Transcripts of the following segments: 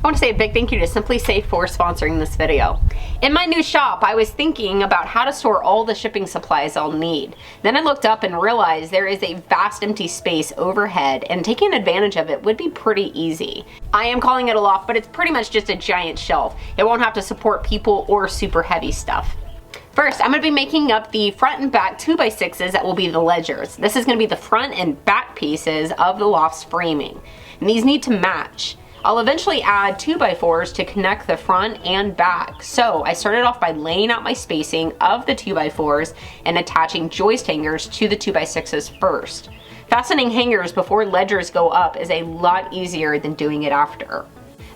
I want to say a big thank you to Simply Safe for sponsoring this video. In my new shop, I was thinking about how to store all the shipping supplies I'll need. Then I looked up and realized there is a vast empty space overhead, and taking advantage of it would be pretty easy. I am calling it a loft, but it's pretty much just a giant shelf. It won't have to support people or super heavy stuff. First, I'm going to be making up the front and back 2x6s that will be the ledgers. This is going to be the front and back pieces of the loft's framing, and these need to match. I'll eventually add 2x4s to connect the front and back. So I started off by laying out my spacing of the 2x4s and attaching joist hangers to the 2x6s first. Fastening hangers before ledgers go up is a lot easier than doing it after.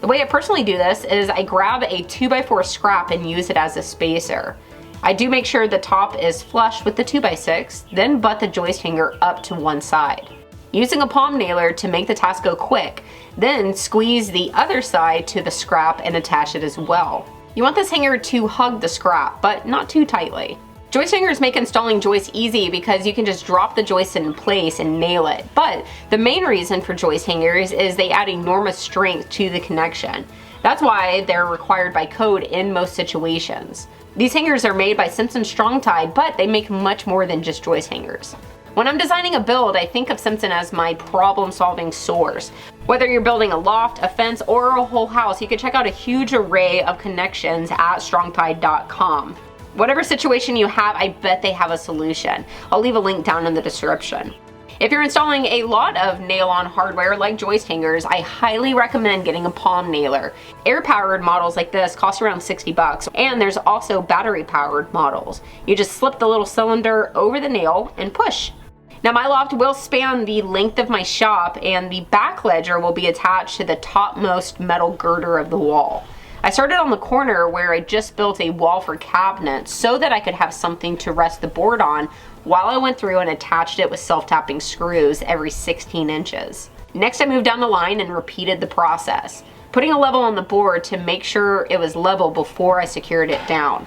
The way I personally do this is I grab a 2x4 scrap and use it as a spacer. I do make sure the top is flush with the 2x6, then butt the joist hanger up to one side. Using a palm nailer to make the task go quick, then squeeze the other side to the scrap and attach it as well. You want this hanger to hug the scrap, but not too tightly. Joist hangers make installing joists easy because you can just drop the joist in place and nail it. But the main reason for joist hangers is they add enormous strength to the connection. That's why they're required by code in most situations. These hangers are made by Simpson Strong-Tie, but they make much more than just joist hangers. When I'm designing a build, I think of Simpson as my problem-solving source. Whether you're building a loft, a fence, or a whole house, you can check out a huge array of connections at strongtie.com. Whatever situation you have, I bet they have a solution. I'll leave a link down in the description. If you're installing a lot of nail-on hardware like joist hangers, I highly recommend getting a palm nailer. Air-powered models like this cost around 60 bucks, and there's also battery-powered models. You just slip the little cylinder over the nail and push. Now my loft will span the length of my shop, and the back ledger will be attached to the topmost metal girder of the wall. I started on the corner where I just built a wall for cabinets so that I could have something to rest the board on while I went through and attached it with self-tapping screws every 16 inches. Next, I moved down the line and repeated the process, putting a level on the board to make sure it was level before I secured it down.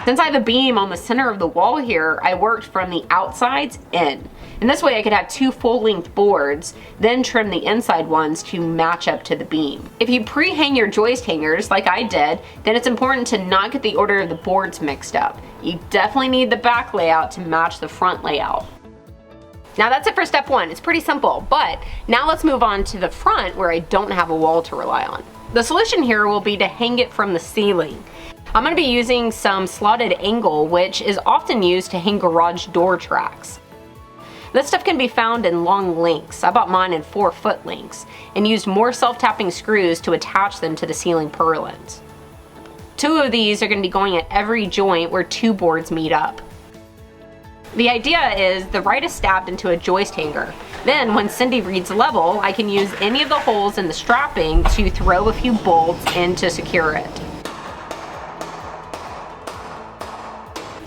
Since I have a beam on the center of the wall here, I worked from the outsides in. And this way I could have two full-length boards, then trim the inside ones to match up to the beam. If you pre-hang your joist hangers, like I did, then it's important to not get the order of the boards mixed up. You definitely need the back layout to match the front layout. Now that's it for step one. It's pretty simple, but now let's move on to the front where I don't have a wall to rely on. The solution here will be to hang it from the ceiling. I'm going to be using some slotted angle, which is often used to hang garage door tracks. This stuff can be found in long lengths. I bought mine in 4-foot lengths and used more self-tapping screws to attach them to the ceiling purlins. 2 of these are going to be going at every joint where 2 boards meet up. The idea is the right is stabbed into a joist hanger. Then when Cindy reads level, I can use any of the holes in the strapping to throw a few bolts in to secure it.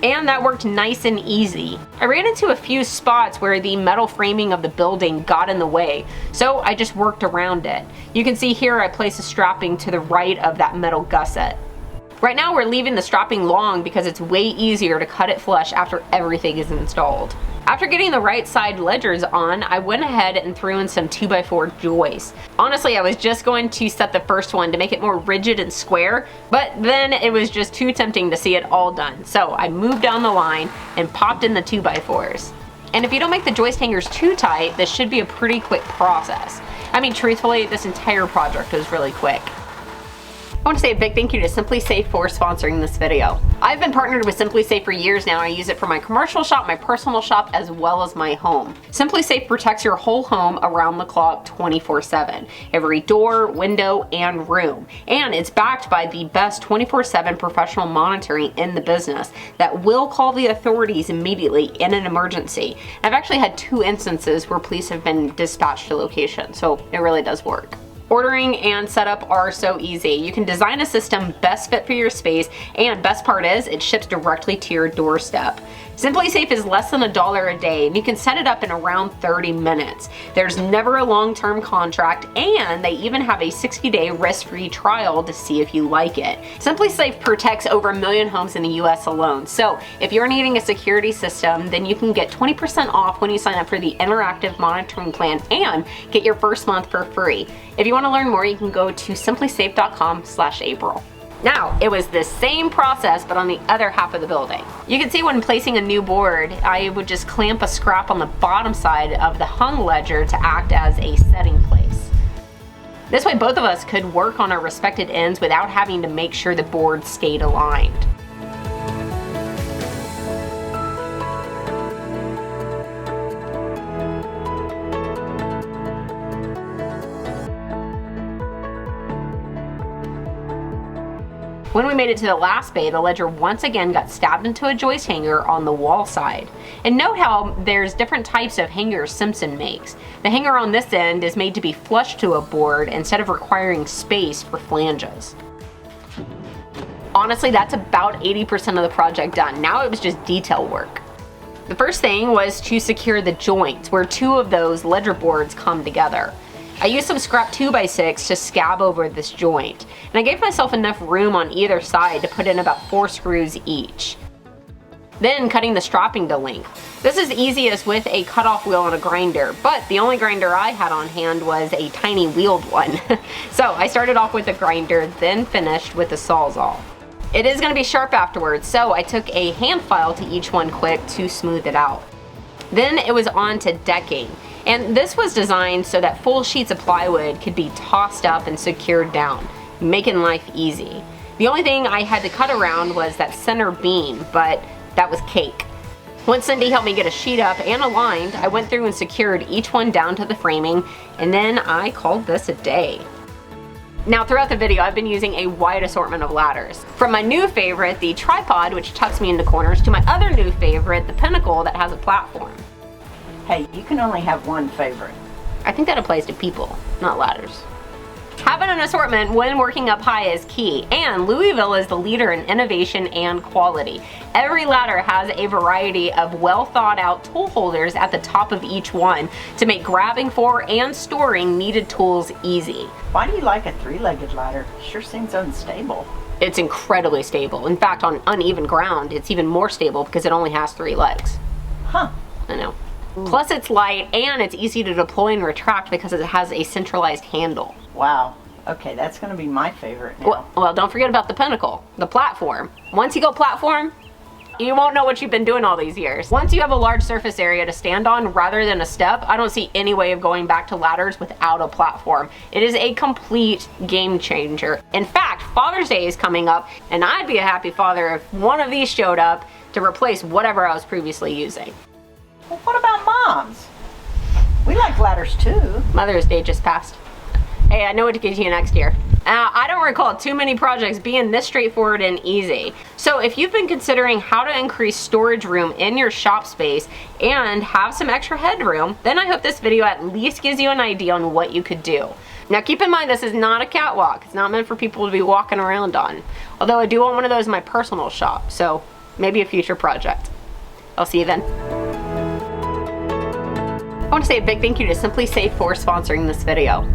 And that worked nice and easy. I ran into a few spots where the metal framing of the building got in the way, so I just worked around it. You can see here I placed a strapping to the right of that metal gusset. Right now we're leaving the strapping long because it's way easier to cut it flush after everything is installed. After getting the right side ledgers on, I went ahead and threw in some 2x4 joists. Honestly, I was just going to set the first one to make it more rigid and square, but then it was just too tempting to see it all done. So I moved down the line and popped in the 2x4s. And if you don't make the joist hangers too tight, this should be a pretty quick process. I mean, truthfully, this entire project was really quick. I want to say a big thank you to Simply Safe for sponsoring this video. I've been partnered with Simply Safe for years now. I use it for my commercial shop, my personal shop, as well as my home. Simply Safe protects your whole home around the clock 24/7. Every door, window, and room. And it's backed by the best 24/7 professional monitoring in the business that will call the authorities immediately in an emergency. I've actually had 2 instances where police have been dispatched to location, so it really does work. Ordering and setup are so easy. You can design a system best fit for your space, and best part is it ships directly to your doorstep. Simply Safe is less than $1 a day, and you can set it up in around 30 minutes. There's never a long-term contract, and they even have a 60-day risk-free trial to see if you like it. Simply Safe protects over 1 million homes in the US alone, so if you're needing a security system, then you can get 20% off when you sign up for the interactive monitoring plan and get your first month for free. If you want to learn more, you can go to simplysafe.com/April. Now, it was the same process, but on the other half of the building. You can see when placing a new board, I would just clamp a scrap on the bottom side of the hung ledger to act as a setting place. This way, both of us could work on our respected ends without having to make sure the board stayed aligned. When we made it to the last bay, the ledger once again got stabbed into a joist hanger on the wall side. And note how there's different types of hangers Simpson makes. The hanger on this end is made to be flush to a board instead of requiring space for flanges. Honestly, that's about 80% of the project done. Now it was just detail work. The first thing was to secure the joints where two of those ledger boards come together. I used some scrap 2x6 to scab over this joint, and I gave myself enough room on either side to put in about 4 screws each. Then cutting the strapping to length. This is easiest with a cutoff wheel and a grinder, but the only grinder I had on hand was a tiny wheeled one. So I started off with a grinder, then finished with a Sawzall. It is going to be sharp afterwards, so I took a hand file to each one quick to smooth it out. Then it was on to decking. And this was designed so that full sheets of plywood could be tossed up and secured down, making life easy. The only thing I had to cut around was that center beam, but that was cake. Once Cindy helped me get a sheet up and aligned, I went through and secured each one down to the framing, and then I called this a day. Now throughout the video, I've been using a wide assortment of ladders. From my new favorite, the tripod, which tucks me into corners, to my other new favorite, the pinnacle that has a platform. Hey, you can only have one favorite. I think that applies to people, not ladders. Having an assortment when working up high is key, and Louisville is the leader in innovation and quality. Every ladder has a variety of well thought out tool holders at the top of each one to make grabbing for and storing needed tools easy. Why do you like a 3-legged ladder? Sure seems unstable. It's incredibly stable. In fact, on uneven ground, it's even more stable because it only has 3 legs. Huh. I know. Plus it's light and it's easy to deploy and retract because it has a centralized handle. Wow. Okay, that's going to be my favorite now. Well, don't forget about the pinnacle, the platform. Once you go platform, you won't know what you've been doing all these years. Once you have a large surface area to stand on rather than a step, I don't see any way of going back to ladders without a platform. It is a complete game changer. In fact, Father's Day is coming up, and I'd be a happy father if one of these showed up to replace whatever I was previously using. Well, what about moms? We like ladders too. Mother's Day just passed. Hey, I know what to get you next year. I don't recall too many projects being this straightforward and easy. So if you've been considering how to increase storage room in your shop space and have some extra headroom, then I hope this video at least gives you an idea on what you could do. Now keep in mind, this is not a catwalk. It's not meant for people to be walking around on. Although I do want one of those in my personal shop, so maybe a future project. I'll see you then. I want to say a big thank you to Simply Safe for sponsoring this video.